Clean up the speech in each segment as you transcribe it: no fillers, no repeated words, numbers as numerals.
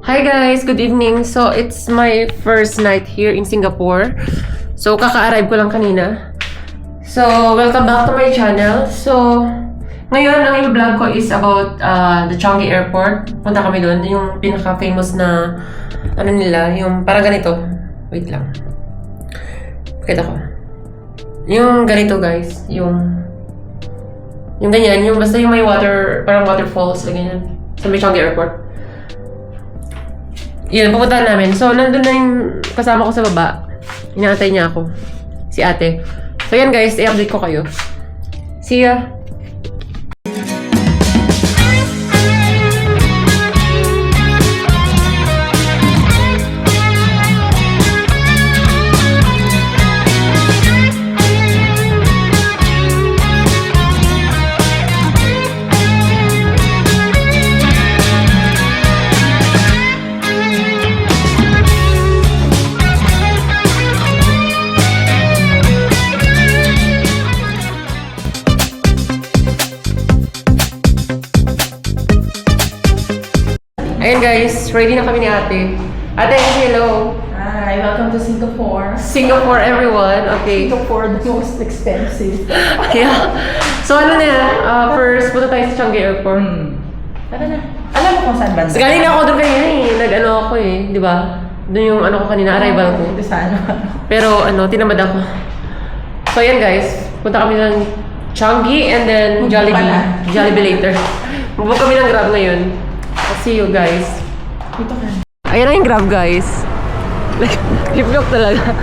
Hi guys, good evening. So, it's my first night here in Singapore. So, kaka-arrive ko lang kanina. So, welcome back to my channel. So, ngayon, ang i-vlog ko is about the Changi Airport. Punta kami doon. Yung pinaka-famous na, ano nila, yung parang ganito. Wait lang. Pakita ko. Yung ganito guys, yung ganyan, yung basta yung may water, parang waterfalls, ganyan. Sa may Changi Airport. Yun, pupuntahan namin. So, nandun na yung kasama ko sa baba. Inaantay niya ako. Si ate. So, yan guys, i-update ko kayo. See ya! Ayan guys, ready na kami ni ate. Ate, hello! Hi, welcome to Singapore. Singapore everyone, okay. Singapore, the most expensive. Yeah. So ano na yan, first punta tayo sa Changi Airport. Tara na. Alam mo kung saan banda? So, galing na ako doon kanina eh. Nag-ano ako eh, di ba? Doon yung ano ko kanina, arrival ko. Sa ano? Pero ano, tinamad ako. So ayan guys, punta kami ng Changi and then Jollibee. Jollibee later. Magbook kami ng Grab ngayon. I'll see you guys. Dito ka. Ayan na yung Grab guys. Lip-lock talaga.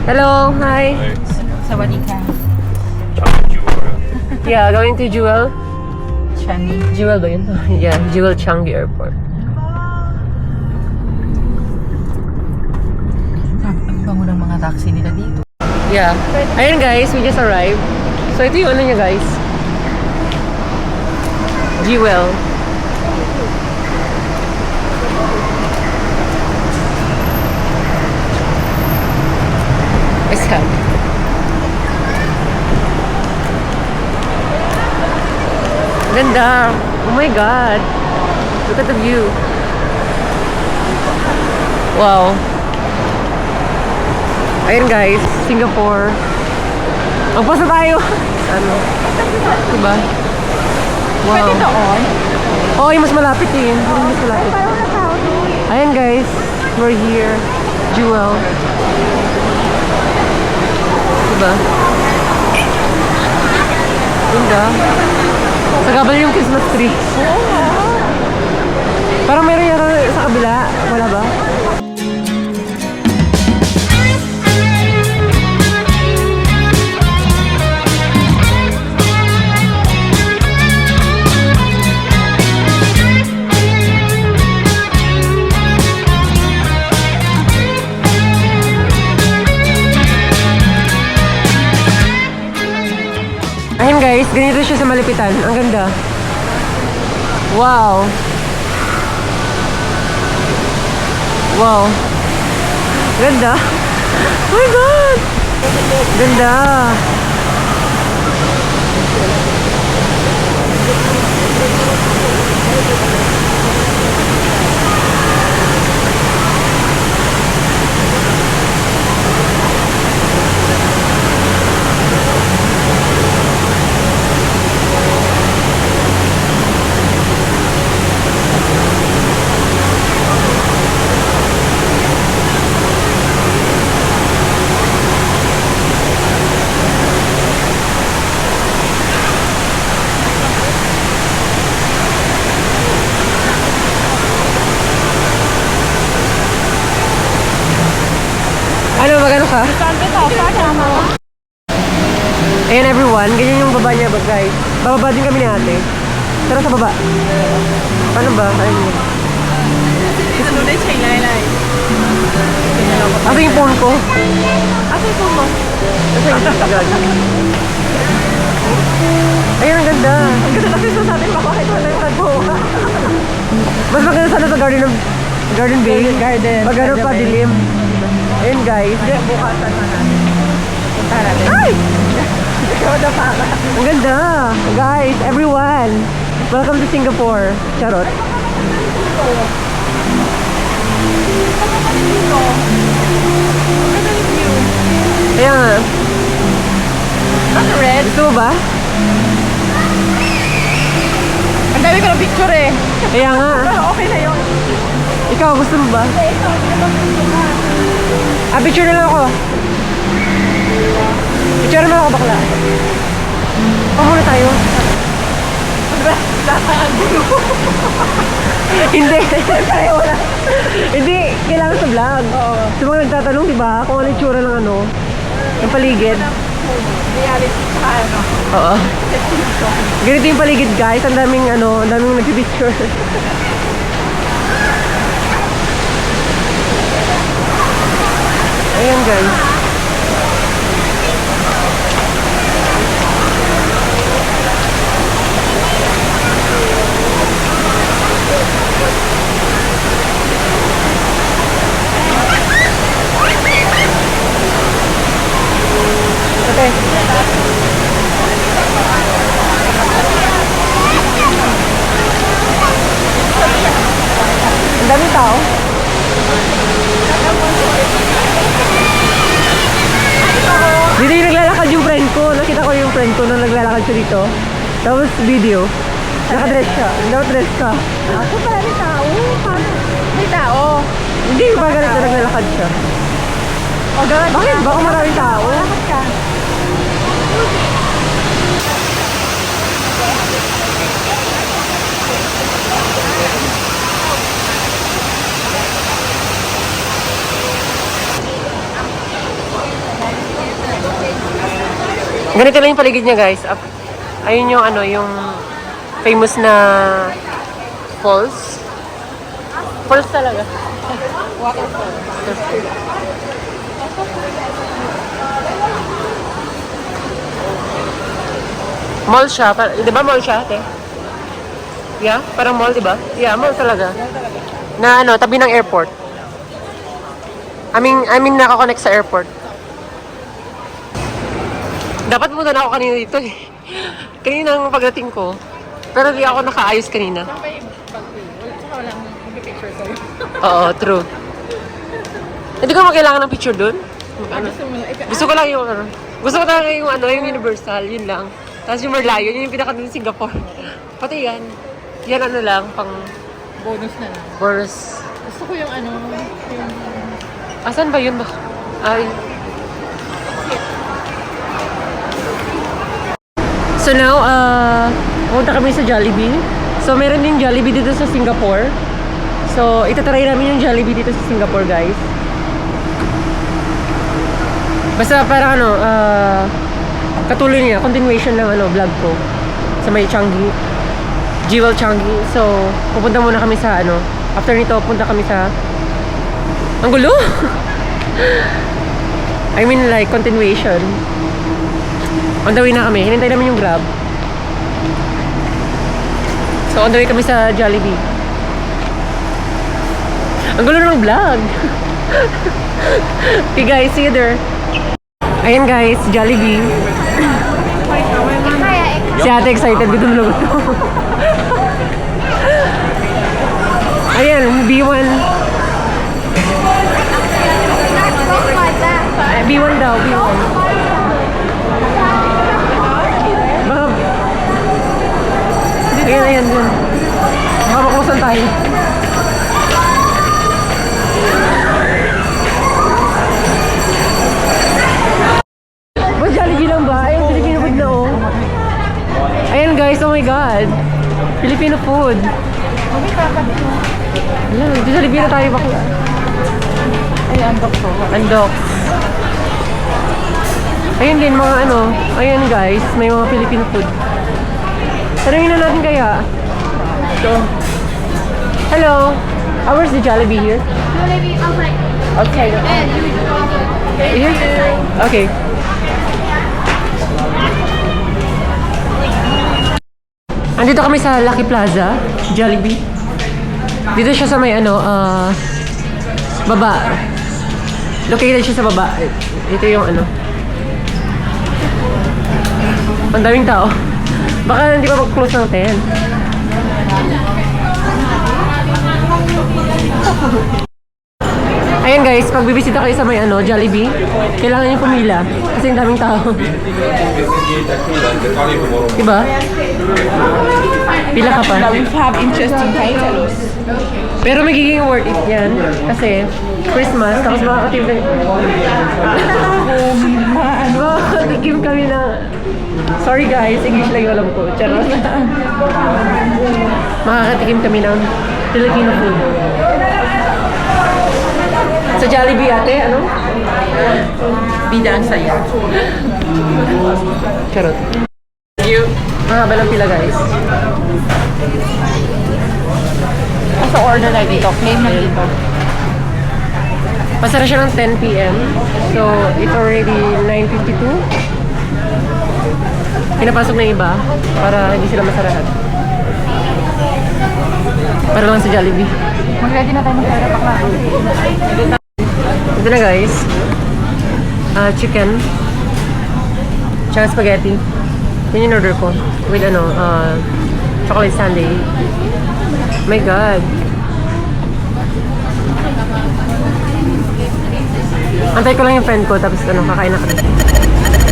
Hello, hi. Sawadee ka. Yeah, going to Jewel. Changi. Jewel ba yun? Yeah, Jewel Changi Airport. Ang bango ng mga taxi nila dito. Yeah. Ayun guys, we just arrived. So ito yung ano niya guys. Jewel. What's up? Ganda. Oh my god. Look at the view. Wow. Ayun guys, Singapore. Magpasa tayo. Ano? Diba? Wow. Pwede doon? Oh, yung mas malapit eh. Yung mas malapit. Ayan guys, we're here. Jewel. Diba? Ganda. Sa gabal yung Christmas tree. Parang meron yata sa kabila. Wala ba? Ayun guys, ganito siya sa Malipitan. Ang ganda. Wow. Wow. Ganda. Oh my God! Ganda. Ano, magano ka? Ayan everyone, ganyan yung baba niya guys. Bababa din kami ni ate. Tara sa baba. Paano ba? Ayun mo. Asa yung phone ko? Asa yung phone mo? Asa yung gag? Ayan, ang ganda. Ang ganda kasi sa atin bakit wala yung tagpo. Mas maganda sana sa Garden Bay. Garden. Pag ano pa, dilim. Ayun guys. Bukasan na natin. Punta natin. Ay! Ikaw na para. Ang ganda! Guys, everyone! Welcome to Singapore. Charot. ba? Ang dami ko ng picture eh. Kaya nga. Pero okay na yun. Ikaw, gusto mo ba? Ikaw, Picture na lang ako. Picture naman ako, bakla. Muna tayo. Hindi. Hindi, kailangan sa vlog. Sa mga nagtatanong, di ba? Kung ano yung tsura ng ano, ng paligid. reality sa ano. Oo. Ganito yung paligid, guys. Ang daming ano, ang daming nagpipicture. Ayan, guys. Okay. Ang daming tao. Dito yung naglalakad yung friend ko. Nakita ko yung friend ko nung naglalakad siya dito. Tapos video. Nakadress siya. Nakadress ka. Ako pala may tao. Paano? May tao. Hindi ba ganito naglalakad siya? O gawin. Bakit? Baka maraming tao. Bakit ka? Ganito lang yung paligid niya, guys. Ayun yung ano, yung famous na falls. Falls talaga. Waterfall. Mall siya. Di ba mall siya, ate? Yeah? Parang mall, di ba? Yeah, mall talaga. Na ano, tabi ng airport. I mean, nakakonect sa airport. Dapat muna na ako kanina dito eh. Kaninang pagdating ko. Pero di ako nakaayos kanina. Saan pa yung pag-uwi? Saka walang mag-picture sa'yo. Oo, true. Hindi ko makailangan ng picture dun. Ano? Gusto ko lang yung ano. Gusto ko talaga yung ano, yung Universal, yun lang. Tapos yung Merlion, yun yung pinaka dun sa Singapore. Pati yan. Yan ano lang, pang bonus na lang. Boris. Gusto ko yung ano, yung... Asan ba yun ba? Ay. So now, pumunta kami sa Jollibee. So meron din Jollibee dito sa Singapore. So itatry namin yung Jollibee dito sa Singapore, guys. Basta parang ano, katuloy niya, continuation ng ano, vlog ko sa may Changi, Jewel Changi. So pupunta muna kami sa ano, after nito punta kami sa ang gulo. I mean like continuation. On the way na kami. Hinintay namin yung Grab. So, on the way kami sa Jollibee. Ang gulo ng vlog. Okay guys, see you there. Ayan guys, Jollibee. Si ate excited. Gutom na gutom. Ayan, B1. B1 daw, B1. Ayan, dun. Baka makusan tayo. Ba, Jollibee lang ba? Ayan, Filipino food na oh. Ayan guys, oh my god. Filipino food. Ayan, Jollibee na tayo bakla. Ay, andok to. Andok. Ayun din, mga ano. Ayan guys, may mga Filipino food. Tanungin na natin kaya. So, hello. Where's the Jollibee here? Jollibee outside. Okay. And you Here? Okay. Andito kami sa Lucky Plaza, Jollibee. Dito siya sa may ano, baba. Located siya sa baba. Ito yung ano. Ang daming tao. Baka hindi pa mag-close ng 10. Ayan Ayan guys, pag bibisita kayo sa may Jollibee, kailangan nyo pumila kasi ang daming tao. Diba? Pila ka pa. We have interesting titles. Pero magiging worth it yan kasi Christmas, tapos makakatim kami. Makakatikim kami ng... Sorry guys, English lang yung alam ko. Charot. Makakatikim kami ng Filipino food. Sa Jollibee ate, ano? Bida ang saya. Charot. Thank you. Mahaba lang pila guys. Asa order na dito? Claim na dito. Pasara siya ng 10 p.m. So, it's already 9:52. Pinapasok na yung iba para hindi sila masarahan. Para lang sa Jollibee. Mag-ready na tayo mag-order pa ka. Ito na guys. Chicken. Tsaka spaghetti. Yun yung order ko. With chocolate sundae. My God. Antay ko lang yung friend ko, tapos kakain na kami.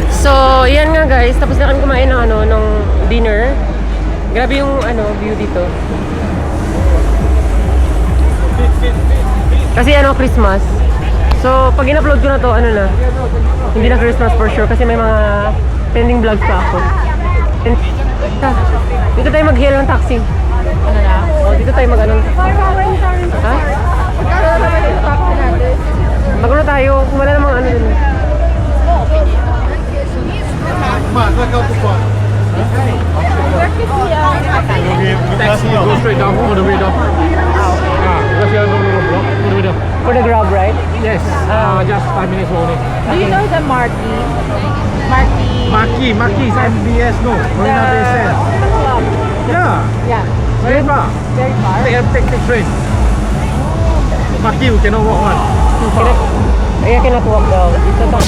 So, yan nga guys. Tapos na kami kumain ng ng dinner. Grabe yung view dito. Kasi Christmas. So, pag in-upload ko na to, hindi na Christmas for sure kasi may mga pending vlogs pa ako. Dito tayo mag-hail ng taxi. Ano na? Dito tayo mag-ano. Ha? Mag-ano tayo kung wala namang dun. Go straight down all the way down. Because you have no block all the way down. For the grab, right? Yes, just 5 minutes only. Do you know the Marty? Maki is MBS, no? Marina Bay Sands. Club. Yeah, Yeah. very far. Very far. Take train. Maki, you cannot walk one. Too far. I cannot walk daw. Ito to.